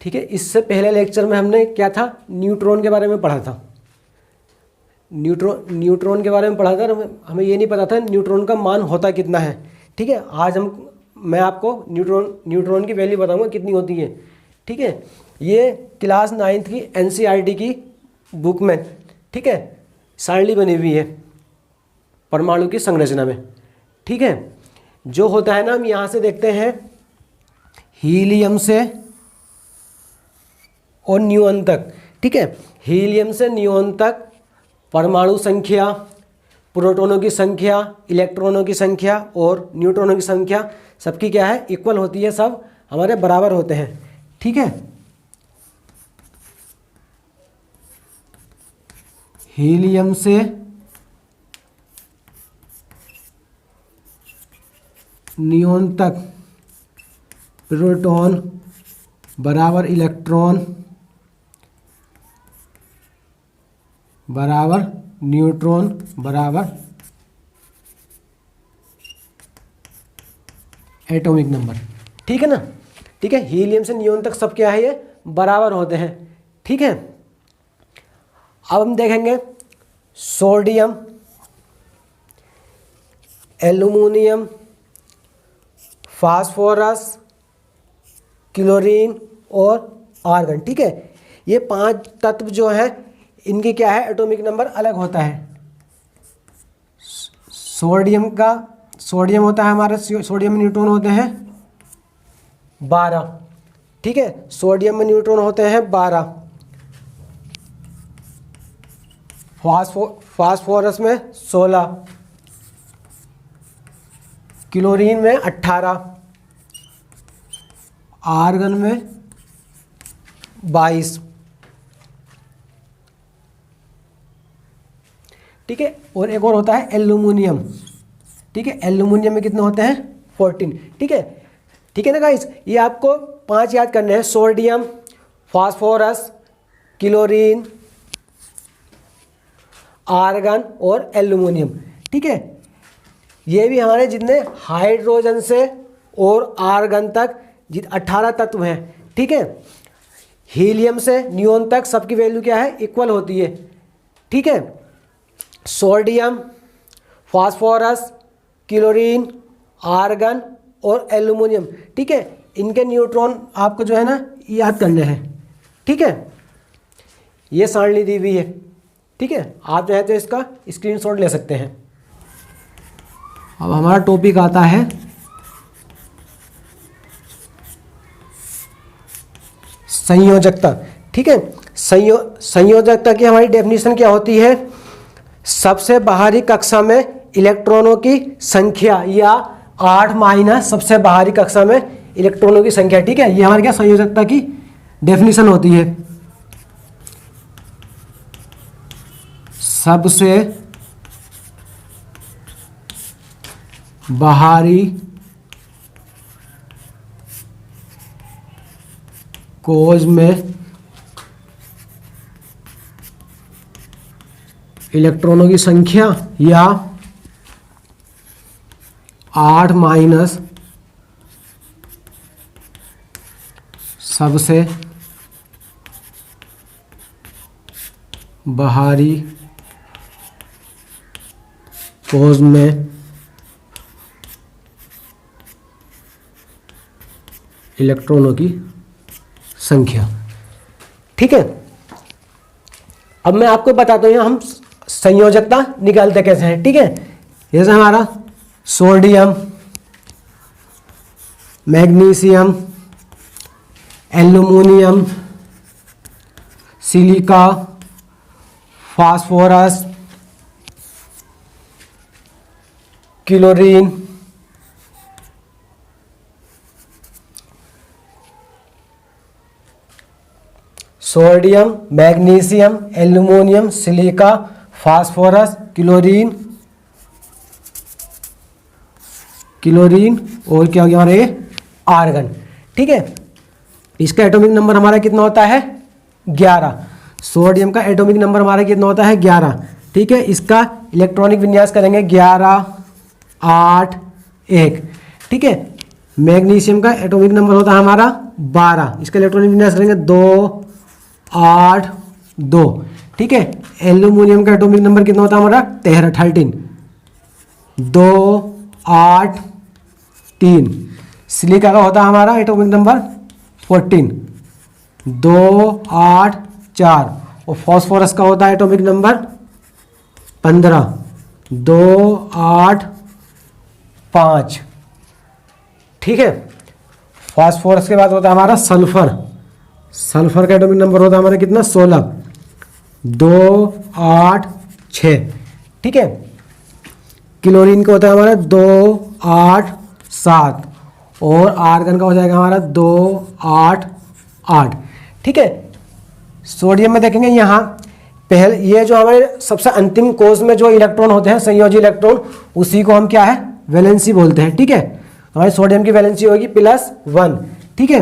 ठीक है, इससे पहले लेक्चर में हमने क्या था, न्यूट्रॉन के बारे में पढ़ा था। न्यूट्रॉन के बारे में पढ़ा था, हमें ये नहीं पता था न्यूट्रॉन का मान होता कितना है। ठीक है, आज मैं आपको न्यूट्रॉन की वैल्यू बताऊंगा कितनी होती है। ठीक है, ये क्लास 9th की NCERT की बुक में, ठीक है, सारणी बनी हुई है परमाणु की संरचना में। ठीक है, जो होता है ना, हम यहाँ से देखते हैं हीलियम से और न्यून तक। ठीक है, हीलियम से न्यून तक परमाणु संख्या, प्रोटॉनों की संख्या, इलेक्ट्रॉनों की संख्या और न्यूट्रॉनों की संख्या सबकी क्या है, इक्वल होती है, सब हमारे बराबर होते हैं। ठीक है, हीलियम से नियॉन तक प्रोटॉन बराबर इलेक्ट्रॉन बराबर न्यूट्रॉन बराबर एटॉमिक नंबर। ठीक है ना। ठीक है, हीलियम से नियॉन तक सब क्या है, ये बराबर होते हैं। ठीक है, अब हम देखेंगे सोडियम, एल्युमिनियम, फास्फोरस, क्लोरीन और आर्गन। ठीक है, ये 5 तत्व जो हैं इनके क्या है, एटॉमिक नंबर अलग होता है। सोडियम होता है हमारा, सोडियम में न्यूट्रॉन होते हैं 12। ठीक है, सोडियम में न्यूट्रॉन होते हैं 12। फास्फोरस में 16, क्लोरीन में 18, आर्गन में 22। ठीक है, और एक और होता है एल्युमिनियम। ठीक है, एल्युमिनियम में कितने होते हैं, 14। ठीक है, ठीक है ना गाइस, ये आपको 5 याद करने हैं, सोडियम, फास्फोरस, क्लोरीन, आर्गन और एल्युमिनियम। ठीक है, ये भी हमारे जितने हाइड्रोजन से और आर्गन तक 18 तत्व हैं। ठीक है, हीलियम से नियॉन तक सबकी वैल्यू क्या है, इक्वल होती है। ठीक है, सोडियम, फास्फोरस, क्लोरीन, आर्गन और एल्युमिनियम। ठीक है, इनके न्यूट्रॉन आपको जो है ना याद करने हैं। ठीक है, ये सारणी दी हुई है। ठीक है, आप चाहे तो इसका स्क्रीनशॉट ले सकते हैं। अब हमारा टॉपिक आता है संयोजकता। ठीक है, संयोजकता की हमारी डेफिनेशन क्या होती है, सबसे बाहरी कक्षा में इलेक्ट्रॉनों की संख्या या 8 माइनस सबसे बाहरी कक्षा में इलेक्ट्रॉनों की संख्या। ठीक है, ये हमारी क्या संयोजकता की डेफिनेशन होती है। सबसे बाहरी कोश में इलेक्ट्रॉनों की संख्या या 8 माइनस सबसे बाहरी कोश में इलेक्ट्रॉनों की संख्या। ठीक है, अब मैं आपको बताता हूँ हम संयोजकता निकालते कैसे हैं। ठीक है, जैसे हमारा sodium, magnesium, aluminium, silica, phosphorus, chlorine, sodium, magnesium, aluminium, silica, phosphorus, chlorine और क्या हो गया हमारा ये आर्गन। ठीक है, इसका एटॉमिक नंबर हमारा कितना होता है, 11। सोडियम का एटॉमिक नंबर हमारा कितना होता है, 11। ठीक है, इसका इलेक्ट्रॉनिक विन्यास करेंगे 11, 8, 1। ठीक है, मैग्नीशियम का एटॉमिक नंबर होता है हमारा 12, इसका इलेक्ट्रॉनिक विन्यास करेंगे 2 8 2। ठीक है, एल्यूमिनियम का एटॉमिक नंबर कितना होता है हमारा 13 2 8 3। सिलिका का होता है हमारा एटॉमिक नंबर 14 2 8 4। और फॉस्फोरस का होता है एटॉमिक नंबर 15 2 8 5। ठीक है, फास्फोरस के बाद होता है हमारा सल्फर। सल्फर का एटॉमिक नंबर होता है हमारा कितना 16 2 8 6। ठीक है, क्लोरीन का होता है हमारा 2 8 7। और आर्गन का हो जाएगा हमारा 2 8 8। ठीक है, सोडियम में देखेंगे यहाँ पहले ये जो हमारे सबसे अंतिम कोष में जो इलेक्ट्रॉन होते हैं संयोजी इलेक्ट्रॉन, उसी को हम क्या है वैलेंसी बोलते हैं। ठीक है, हमारे सोडियम की वैलेंसी होगी +1। ठीक है,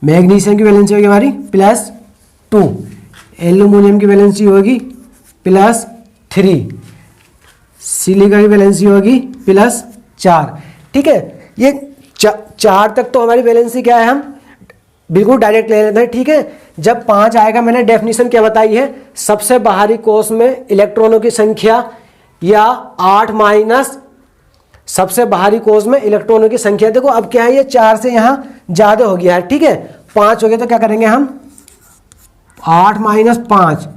मैग्नीशियम की वैलेंसी होगी हमारी +2। एल्यूमिनियम की वैलेंसी होगी +3। सिलिका की वैलेंसी होगी +4। ठीक है, ये 4 तक तो हमारी वैलेंसी क्या है हम बिल्कुल डायरेक्ट ले लेते हैं। ठीक है, जब 5 आएगा मैंने डेफिनेशन क्या बताई है, सबसे बाहरी कोष में इलेक्ट्रॉनों की संख्या या 8 माइनस सबसे बाहरी कोष में इलेक्ट्रॉनों की संख्या। देखो अब क्या है, ये 4 से यहाँ ज्यादा हो गया है। ठीक है, 5 हो गया तो क्या करेंगे हम 8 माइनस 5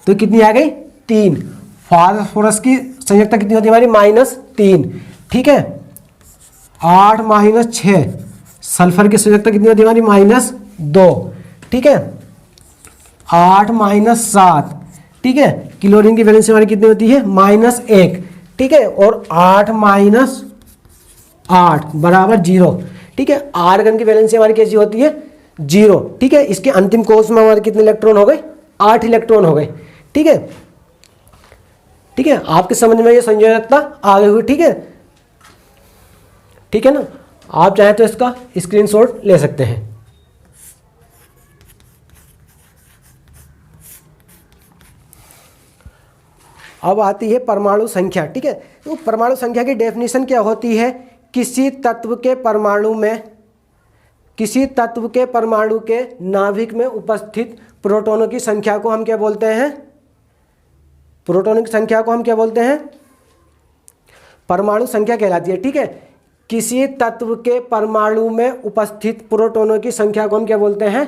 तो कितनी आ गई 3। फास्फोरस की संयोजकता कितनी होती है हमारी -3। ठीक है, 8 माइनस 6। सल्फर की संयोजकता कितनी होती है हमारी -2। ठीक है, 8 माइनस 7। ठीक है, क्लोरीन की वैलेंसी हमारी कितनी होती है -1। ठीक है, और 8 माइनस 8 बराबर 0। ठीक है, आर्गन की वैलेंसी हमारी कैसी होती है 0। ठीक है, इसके अंतिम कोष में हमारे कितने इलेक्ट्रॉन हो गए 8 इलेक्ट्रॉन हो गए। ठीक है, ठीक है, आपके समझ में ये संयोजकता आ गई हुई। ठीक है, ठीक है ना, आप चाहें तो इसका स्क्रीनशॉट ले सकते हैं। अब आती है परमाणु संख्या। ठीक है, तो परमाणु संख्या की डेफिनेशन क्या होती है, किसी तत्व के परमाणु के नाभिक में उपस्थित प्रोटॉनों की संख्या को हम क्या बोलते हैं, प्रोटॉनों की संख्या को हम क्या बोलते हैं परमाणु संख्या कहलाती है। ठीक है, किसी तत्व के परमाणु में उपस्थित प्रोटॉनों की संख्या को हम क्या बोलते हैं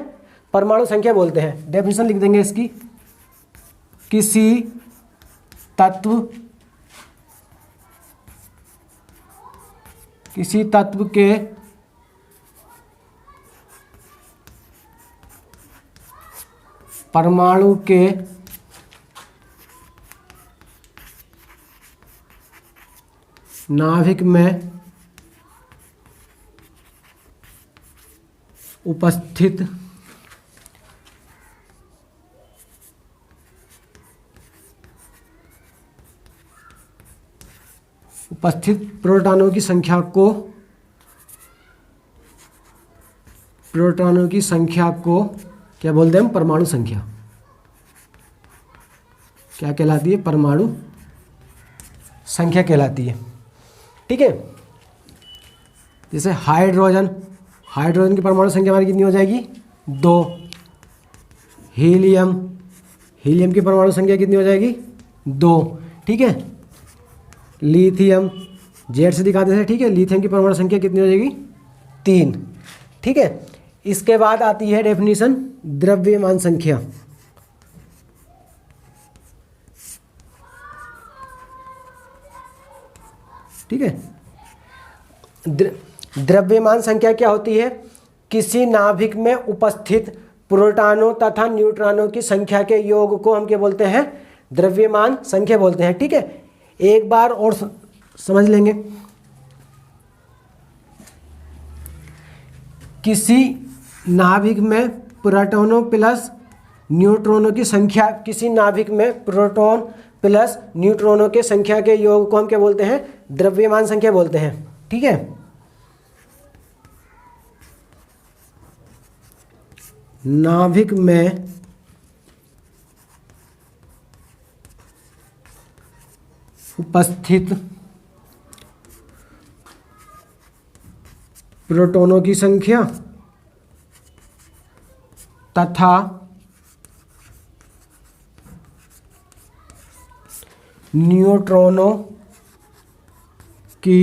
परमाणु संख्या बोलते हैं। डेफिनेशन लिख देंगे इसकी, किसी तत्व के परमाणु के नाभिक में उपस्थित प्रोटॉनों की संख्या को क्या बोलते हैं हम परमाणु संख्या। क्या कहलाती है परमाणु संख्या कहलाती है। ठीक है, जैसे हाइड्रोजन की परमाणु संख्या हमारी कितनी हो जाएगी 2। हीलियम की परमाणु संख्या कितनी हो जाएगी 2। ठीक है, लिथियम जेड से दिखाते थे। ठीक है, लिथियम की परमाणु संख्या कितनी हो जाएगी 3। ठीक है, इसके बाद आती है डेफिनेशन द्रव्यमान संख्या। ठीक है, द्रव्यमान संख्या क्या होती है, किसी नाभिक में उपस्थित प्रोटॉनों तथा न्यूट्रॉनों की संख्या के योग को हम क्या बोलते हैं द्रव्यमान संख्या बोलते हैं। ठीक है, एक बार और समझ लेंगे, किसी नाभिक में प्रोटॉनों प्लस न्यूट्रॉनों की संख्या, किसी नाभिक में प्रोटॉन प्लस न्यूट्रॉनों के संख्या के योग को हम क्या बोलते हैं द्रव्यमान संख्या बोलते हैं। ठीक है, नाभिक में उपस्थित प्रोटॉनों की संख्या तथा न्यूट्रॉनों की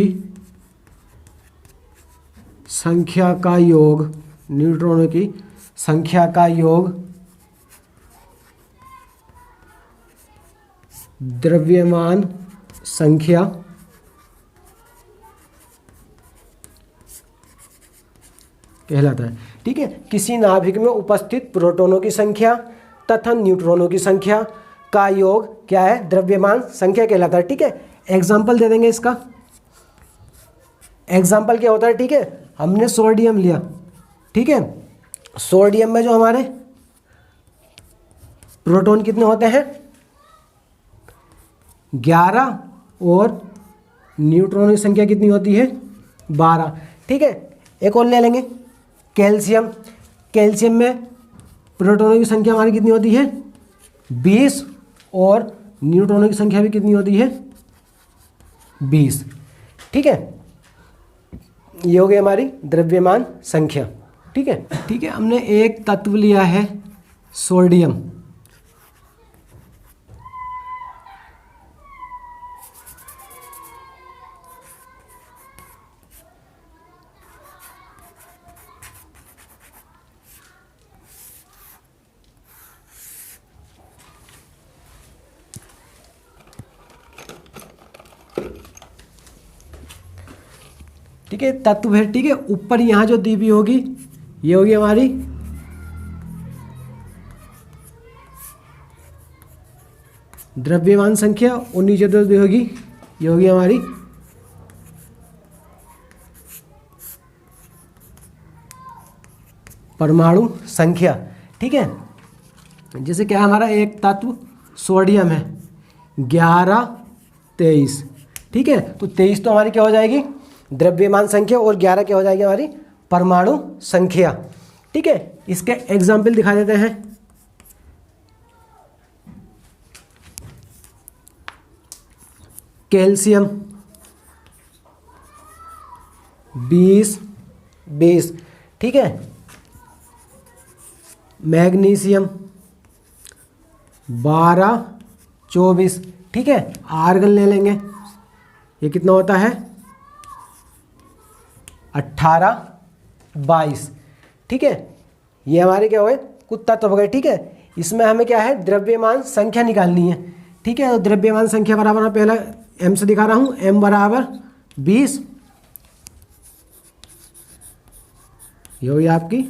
संख्या का योग, न्यूट्रॉनों की संख्या का योग द्रव्यमान संख्या कहलाता है। ठीक है, किसी नाभिक में उपस्थित प्रोटॉनों की संख्या तथा न्यूट्रॉनों की संख्या का योग क्या है? द्रव्यमान संख्या कहलाता है। ठीक है, एग्जाम्पल दे देंगे इसका। एग्जाम्पल क्या होता है? ठीक है, हमने सोडियम लिया। ठीक है, सोडियम में जो हमारे प्रोटॉन कितने होते हैं? 11 और न्यूट्रॉन की संख्या कितनी होती है? 12। ठीक है, एक और ले लेंगे, कैल्शियम। कैल्शियम में प्रोटॉनों की संख्या हमारी कितनी होती है? 20 और न्यूट्रॉनों की संख्या भी कितनी होती है? 20। ठीक है, ये हो गई हमारी द्रव्यमान संख्या। ठीक है, ठीक है, हमने एक तत्व लिया है सोडियम। ठीक है, तत्व है। ठीक है, ऊपर यहाँ जो दी हुई होगी ये होगी हमारी द्रव्यमान संख्या और नीचे जो दी होगी ये होगी हमारी परमाणु संख्या। ठीक है, जैसे क्या हमारा एक तत्व सोडियम है 11, 23। ठीक है, तो 23 तो हमारी क्या हो जाएगी? द्रव्यमान संख्या, और 11 क्या हो जाएगी? हमारी परमाणु संख्या। ठीक है, इसके एग्जाम्पल दिखा देते हैं। कैल्शियम 20, 20। ठीक है, मैग्नीशियम 12, 24। ठीक है, आर्गन ले लेंगे, ये कितना होता है? 18, 22। ठीक है, ये हमारे क्या हुए? कुछ तत्व हो गए। ठीक है, इसमें हमें क्या है? द्रव्यमान संख्या निकालनी है। ठीक है, तो द्रव्यमान संख्या बराबर मैं पहला m से दिखा रहा हूँ, m बराबर 20। ये हुई आपकी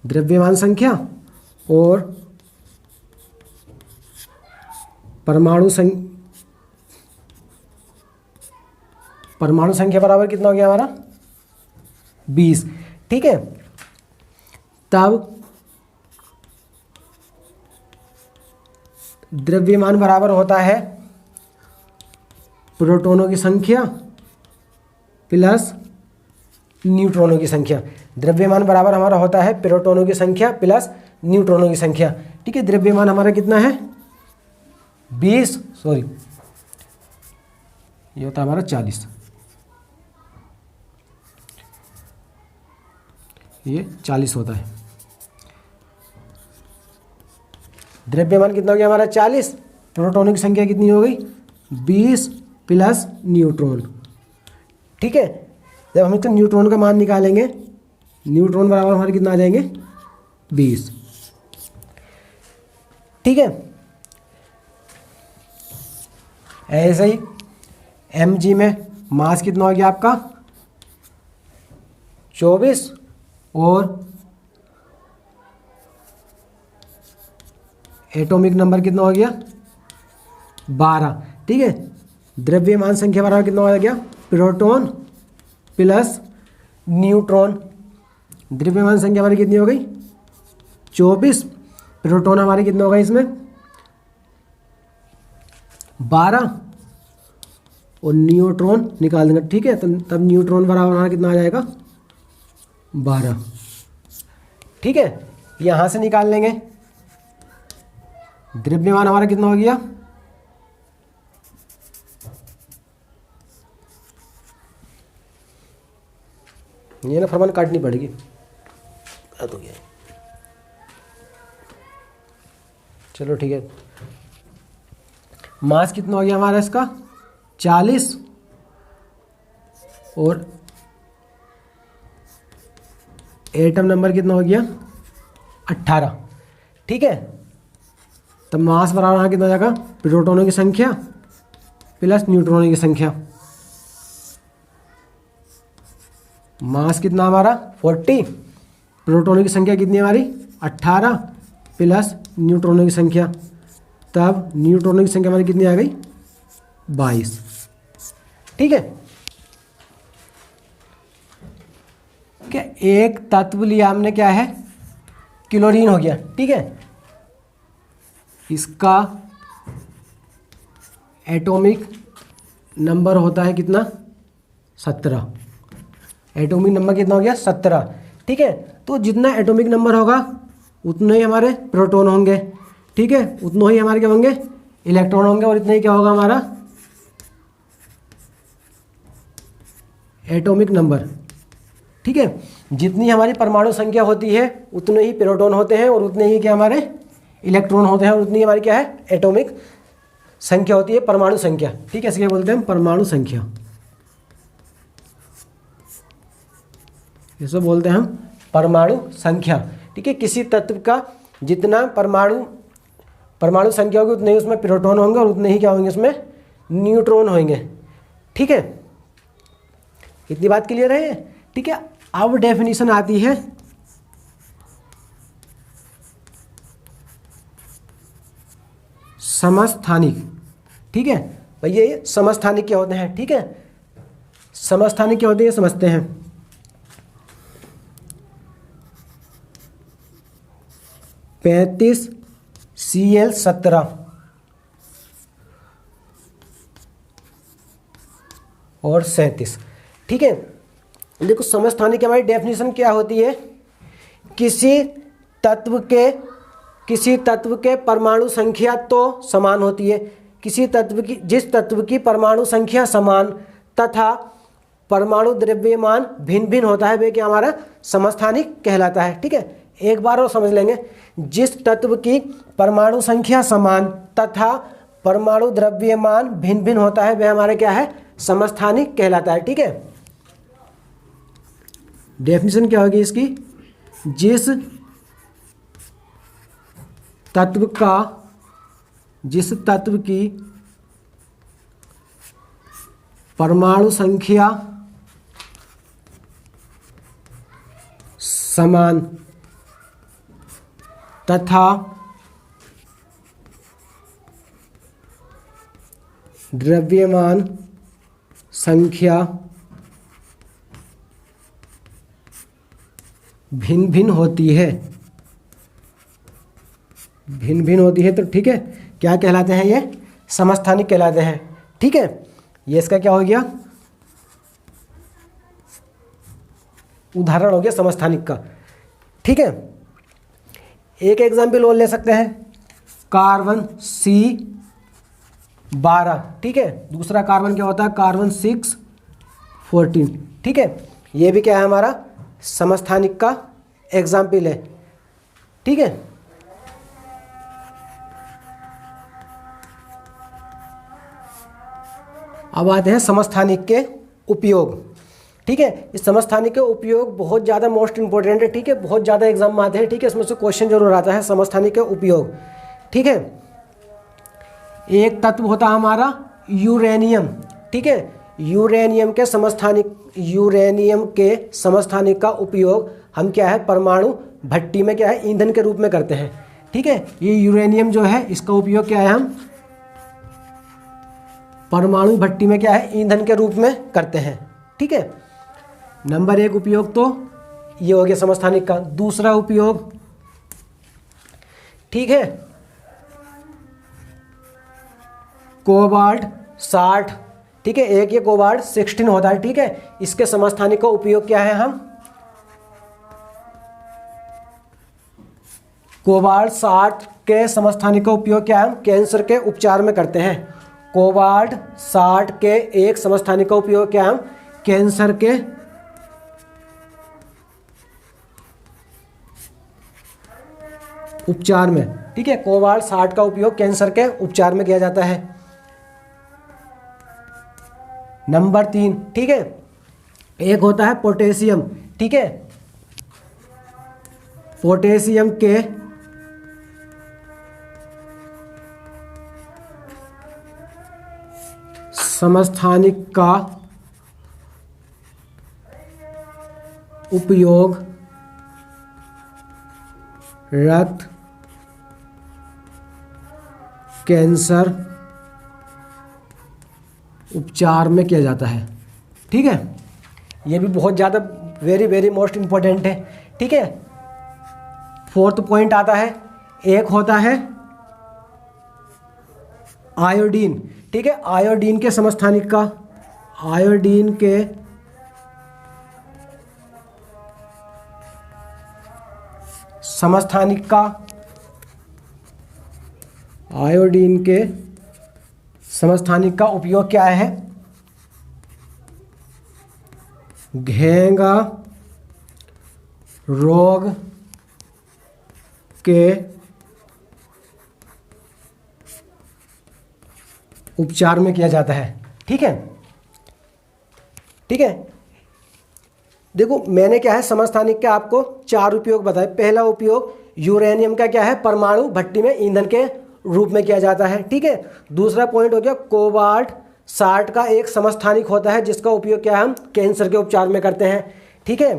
द्रव्यमान संख्या, और परमाणु संख्या बराबर कितना हो गया हमारा? 20। ठीक है, तब द्रव्यमान बराबर होता है प्रोटॉनों की संख्या प्लस न्यूट्रॉनों की संख्या। द्रव्यमान बराबर हमारा होता है प्रोटॉनों की संख्या प्लस न्यूट्रॉनों की संख्या। ठीक है, द्रव्यमान हमारा कितना है? 20, सॉरी, ये होता है हमारा 40। ये 40 होता है। द्रव्यमान कितना हो गया हमारा? 40। प्रोटॉनों की संख्या कितनी हो गई? 20 प्लस न्यूट्रॉन। ठीक है, जब हम तो न्यूट्रॉन का मान निकालेंगे, न्यूट्रॉन बराबर हमारे कितना आ जाएंगे? 20। ठीक है, ऐसे ही mg में मास कितना हो गया आपका? 24, और एटॉमिक नंबर कितना हो गया? 12। ठीक है, द्रव्यमान संख्या बराबर कितना हो गया? Proton plus neutron. द्रव्यमान संख्या हमारी कितनी हो गई? 24। प्रोटॉन हमारे कितना होगा इसमें? 12, और न्यूट्रॉन निकाल देंगे। ठीक है, तो तब न्यूट्रॉन बराबर हमारा कितना आ जाएगा? 12। ठीक है, यहाँ से निकाल लेंगे। द्रव्यमान हमारा कितना हो गया? ये ना फरमान काटनी पड़ेगी। तो गया, चलो ठीक है। मास कितना हो गया हमारा इसका 40 और एटम नंबर कितना हो गया 18। ठीक है, तो मास बराबर यहाँ कितना हो जाएगा, प्रोटॉनों की संख्या प्लस न्यूट्रॉनों की संख्या। मास कितना हमारा 40, प्रोटॉनों की संख्या कितनी हमारी 18 प्लस न्यूट्रॉनों की संख्या, तब न्यूट्रॉनों की संख्या हमारी कितनी आ गई 22। ठीक है, क्या एक तत्व लिया हमने, क्या है क्लोरीन हो गया। ठीक है, इसका एटॉमिक नंबर होता है कितना 17। एटॉमिक नंबर कितना हो गया 17। ठीक है, तो जितना एटॉमिक नंबर होगा उतने ही हमारे प्रोटॉन होंगे। ठीक है, उतने ही हमारे क्या होंगे इलेक्ट्रॉन होंगे, और इतना ही क्या होगा हमारा एटॉमिक नंबर। ठीक है, जितनी हमारी परमाणु संख्या होती है उतने ही प्रोटॉन होते हैं और उतने ही क्या हमारे इलेक्ट्रॉन होते हैं, और उतनी हमारी क्या है एटॉमिक संख्या होती है, परमाणु संख्या। ठीक है, इसके बोलते हैं परमाणु संख्या, इसको बोलते हैं हम परमाणु संख्या। ठीक है, किसी तत्व का जितना परमाणु संख्या होगी उतने ही उसमें प्रोटॉन होंगे और उतने ही क्या होंगे उसमें न्यूट्रॉन होंगे। ठीक है, इतनी बात क्लियर है। ठीक है, अब डेफिनेशन आती है समस्थानिक। ठीक है भैया, ये समस्थानिक क्या होते हैं। ठीक है, समस्थानिक क्या होते हैं समझते हैं। Cl17 और 37। ठीक है, देखो समस्थानिक की हमारी डेफिनेशन क्या होती है, किसी तत्व के परमाणु संख्या तो समान होती है, जिस तत्व की परमाणु संख्या समान तथा परमाणु द्रव्यमान भिन्न भिन्न होता है वे क्या हमारा समस्थानिक कहलाता है। ठीक है, एक बार और समझ लेंगे, जिस तत्व की परमाणु संख्या समान तथा परमाणु द्रव्यमान भिन्न भिन्न होता है वह हमारा क्या है समस्थानिक कहलाता है। ठीक है, डेफिनेशन क्या होगी इसकी, जिस तत्व की परमाणु संख्या समान तथा द्रव्यमान संख्या भिन्न भिन्न होती है, तो ठीक है क्या कहलाते हैं ये समस्थानिक कहलाते हैं। ठीक है, ये इसका क्या हो गया उदाहरण हो गया समस्थानिक का। ठीक है, एक एग्जाम्पल और ले सकते हैं, कार्बन C12। ठीक है, दूसरा कार्बन क्या होता है कार्बन 614। ठीक है, ये भी क्या है हमारा समस्थानिक का एग्जाम्पल है। ठीक है, अब आते हैं समस्थानिक के उपयोग। ठीक है, इस समस्थानिक के उपयोग बहुत ज़्यादा मोस्ट इंपॉर्टेंट है। ठीक है, बहुत ज़्यादा एग्जाम में आते हैं। ठीक है, इसमें से क्वेश्चन जरूर आता है समस्थानिक के उपयोग। ठीक है, एक तत्व होता है हमारा यूरेनियम। ठीक है, यूरेनियम के समस्थानिक का उपयोग हम क्या है परमाणु भट्टी में क्या है ईंधन के रूप में करते हैं। ठीक है, ये यूरेनियम जो है इसका उपयोग क्या है हम परमाणु भट्टी में क्या है ईंधन के रूप में करते हैं। ठीक है, नंबर 1 उपयोग तो ये हो गया समस्थानिक का। दूसरा उपयोग, ठीक है, कोबाल्ट 60। ठीक है, एक ये कोबाल्ट 16 होता है। ठीक है, इसके समस्थानिक का उपयोग क्या है हम कोबाल्ट 60 के समस्थानिक का उपयोग क्या है हम कैंसर के उपचार में करते हैं। कोबाल्ट 60 के एक समस्थानिक का उपयोग क्या हम कैंसर के उपचार में, ठीक है। कोबाल्ट 60 का उपयोग कैंसर के उपचार में किया जाता है। नंबर 3, ठीक है, एक होता है पोटेशियम, ठीक है। पोटेशियम के समस्थानिक का उपयोग रक्त कैंसर उपचार में किया जाता है, ठीक है। ये भी बहुत ज़्यादा वेरी वेरी मोस्ट इम्पोर्टेंट है, ठीक है। 4th पॉइंट आता है, एक होता है आयोडीन, ठीक है। आयोडीन के समस्थानिक का, आयोडीन के समस्थानिक का, आयोडीन के समस्थानिक का उपयोग क्या है? घेंगा रोग के उपचार में किया जाता है, ठीक है, ठीक है। देखो मैंने क्या है समस्थानिक के आपको 4 उपयोग बताए। पहला उपयोग यूरेनियम का क्या है, परमाणु भट्टी में ईंधन के रूप में किया जाता है, ठीक है। दूसरा पॉइंट हो गया कोबाल्ट 60 का एक समस्थानिक होता है जिसका उपयोग क्या है हम कैंसर के उपचार में करते हैं, ठीक है।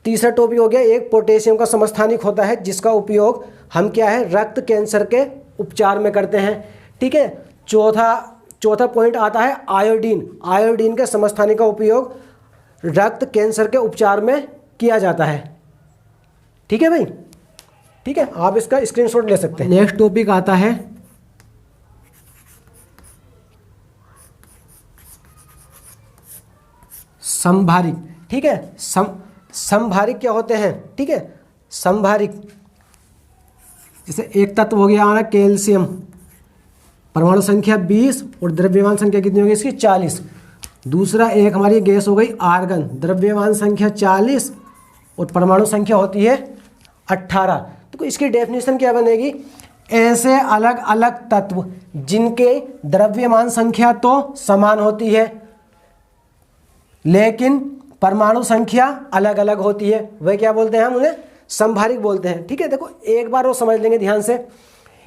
तीसरा टॉपिक हो गया एक पोटेशियम का समस्थानिक होता है जिसका उपयोग हम क्या है रक्त कैंसर के उपचार में करते हैं, ठीक है। चौथा पॉइंट आता है आयोडीन। आयोडीन के समस्थानिक का उपयोग रक्त कैंसर के उपचार में किया जाता है, ठीक है भाई, ठीक है। आप इसका स्क्रीनशॉट ले सकते हैं। नेक्स्ट टॉपिक आता है संभारिक, ठीक है। संभारिक क्या होते हैं, ठीक है। संभारिक जैसे एक तत्व हो गया हमारा कैल्शियम, परमाणु संख्या 20 और द्रव्यमान संख्या कितनी होगी इसकी 40। दूसरा एक हमारी गैस हो गई आर्गन, द्रव्यमान संख्या 40 और परमाणु संख्या होती है 18। तो इसकी डेफिनेशन क्या बनेगी, ऐसे अलग अलग तत्व जिनके द्रव्यमान संख्या तो समान होती है लेकिन परमाणु संख्या अलग अलग होती है, वह क्या बोलते हैं हम उन्हें संभारिक बोलते हैं, ठीक है। देखो एक बार वो समझ लेंगे ध्यान से,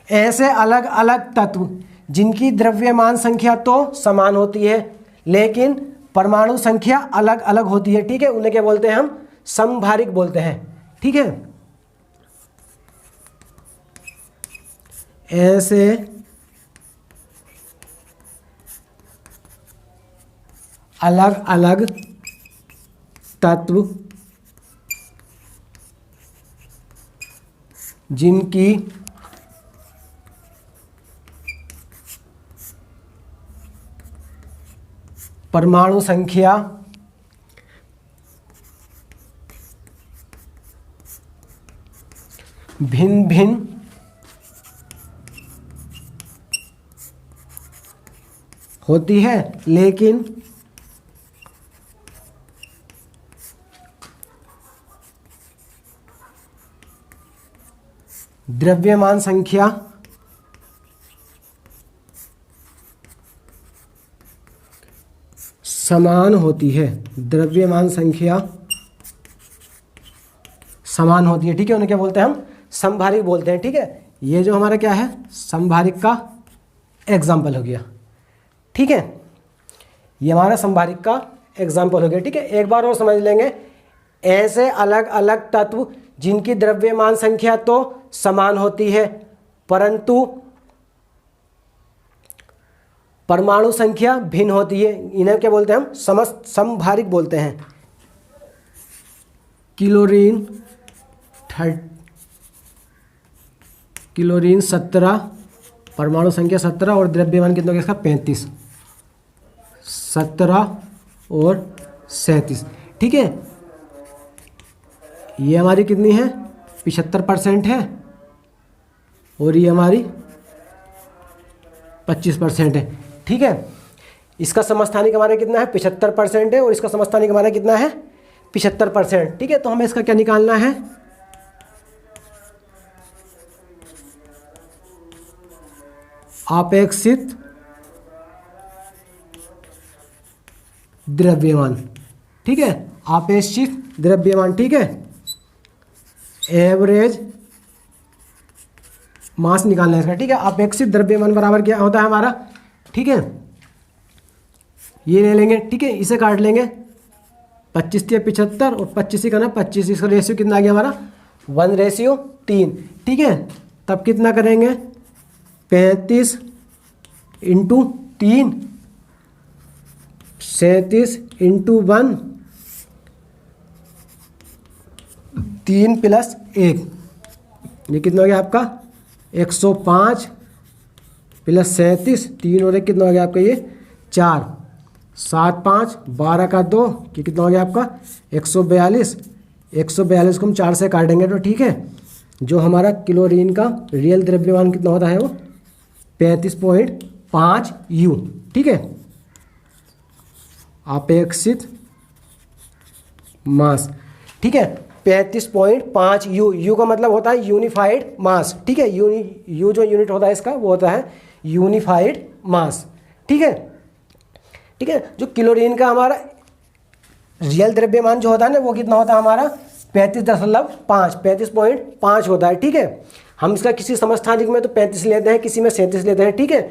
ऐसे अलग अलग तत्व जिनकी द्रव्यमान संख्या तो समान होती है लेकिन परमाणु संख्या अलग अलग होती है, ठीक है, उन्हें क्या बोलते हैं हम संभारिक बोलते हैं, ठीक है। ऐसे अलग अलग तत्व जिनकी परमाणु संख्या भिन्न भिन्न होती है लेकिन द्रव्यमान संख्या समान होती है, द्रव्यमान संख्या समान होती है, ठीक है। उन्हें क्या बोलते हैं हम संभारिक बोलते हैं, ठीक है। ये जो हमारा क्या है संभारिक का एग्जाम्पल हो गया, ठीक है। ये हमारा संभारिक का एग्जाम्पल हो गया, ठीक है। एक बार और समझ लेंगे, ऐसे अलग अलग तत्व जिनकी द्रव्यमान संख्या तो समान होती है परंतु परमाणु संख्या भिन्न होती है, इन्हें क्या बोलते हैं हम संभारिक बोलते हैं। क्लोरीन 17, परमाणु संख्या 17 और द्रव्यमान कितना होगा इसका 35, 17 और 37, ठीक है। ये हमारी कितनी है 75% है और ये हमारी 25% है, ठीक है। इसका समस्थानिक हमारा कितना है 75% है और इसका समस्थानिक हमारा कितना है 75%, ठीक है। तो हमें इसका क्या निकालना है अपेक्षित द्रव्यमान, ठीक है, अपेक्षित द्रव्यमान, ठीक है, एवरेज मास निकालना है इसका, ठीक है। अपेक्षित द्रव्यमान बराबर क्या होता है हमारा, ठीक है, ये ले लेंगे, ठीक है, इसे काट लेंगे, 25 या 75 और 25 ही करना, 25, इसका रेशियो कितना आ गया हमारा 1:3, ठीक है। तब कितना करेंगे 35 × 3, 37 × 1, 3 + 1, ये कितना हो गया आपका 105 + 37, 3 और 1 कितना हो गया आपका ये 4, 7 5 12 का 2, ये कितना हो गया आपका 142, 142 को हम 4 से काटेंगे तो ठीक है, जो हमारा क्लोरीन का रियल द्रव्यमान कितना होता है वो 35.5 U, ठीक है, अपेक्षित मास, ठीक है, 35.5 U, U का मतलब होता है यूनिफाइड मास, ठीक है, U जो यूनिट होता है इसका वो होता है यूनिफाइड मास, ठीक है, ठीक है। जो क्लोरीन का हमारा रियल द्रव्यमान जो होता है ना वो कितना होता है हमारा 35.5 होता है, ठीक है। हम इसका किसी समस्थानिक में तो 35 लेते हैं, किसी में 37 लेते हैं, ठीक है।